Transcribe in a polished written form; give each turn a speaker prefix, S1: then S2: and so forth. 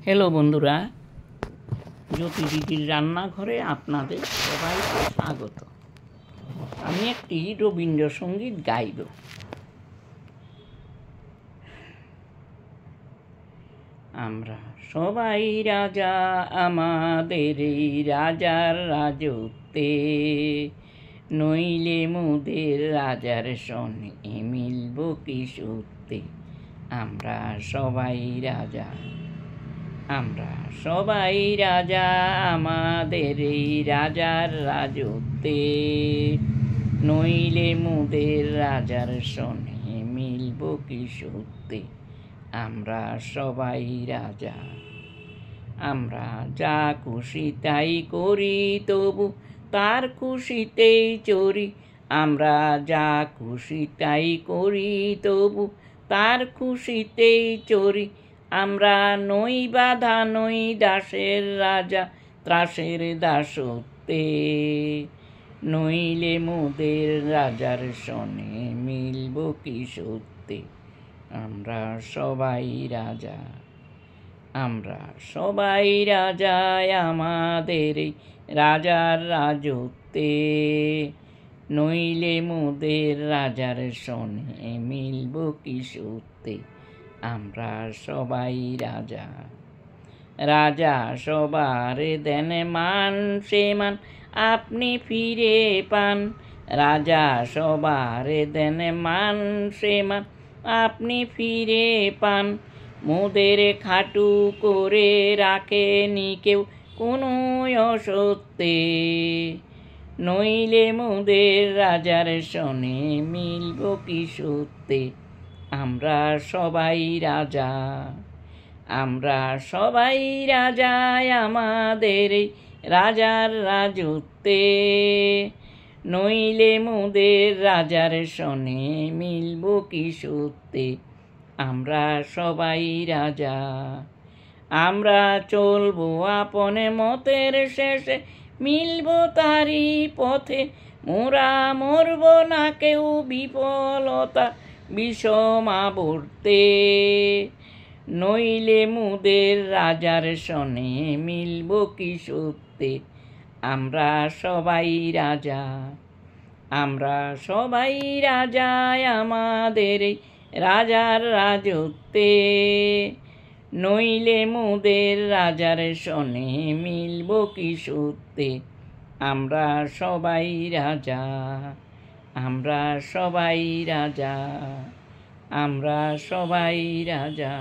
S1: Hello বন্ধুরা, জ্যোতিদিদির রান্নাঘরে আপনাদের সবাইকে স্বাগত। আমি একটি রবীন্দ্রসঙ্গীত গাইব। আমরা সবাই রাজা আমাদের এই রাজার রাজত্বে, নইলে মোদের রাজার সনে মিলব কি সত্যে। আমরা সবাই রাজা, আমরা সবাই রাজা আমাদের এই রাজার রাজত্বে, নইলে মোদের রাজার সনে মিলব কি সত্যে। আমরা সবাই রাজা, আমরা যা খুশি তাই করি, তবু তার খুশিতেই চরি। আমরা যা খুশি তাই করি, তবু তার খুশিতেই চরি। আমরা নই বাধা, নই দাসের রাজা, ত্রাসের দাসত্বে, নইলে মোদের রাজার সনে মিলব কি সত্যে। আমরা সবাই রাজা, আমরা সবাই রাজা আমাদের রাজার রাজত্বে, নইলে মোদের রাজার সনে মিলব কি সত্যে। আমরা সবাই রাজা, রাজা সবার দেন মান, সে মান আপনি ফিরে পান। রাজা সবার দেন মান, সে মান আপনি ফিরে পান। মোদের খাটু করে রাখেনি কেউ কোনো অসত্যে, নইলে মোদের রাজার সনে মিলব কি সত্যে। আমরা সবাই রাজা, আমরা সবাই রাজা আমাদের রাজার রাজত্বে, নইলে মোদের রাজার সনে মিলব কি সত্যে। আমরা সবাই রাজা, আমরা চলবো আপন মতের শেষে, মিলব তারি পথে। মোরা মরব না কেউ বিফলতা বিষম আবর্তে, নইলে মোদের রাজার সনে মিলব কি সত্যে। আমরা সবাই রাজা, আমরা সবাই রাজা আমাদের রাজার রাজত্বে, নইলে মোদের রাজার সনে মিলব কি সত্যে। আমরা সবাই রাজা, আমরা সবাই রাজা, আমরা সবাই রাজা।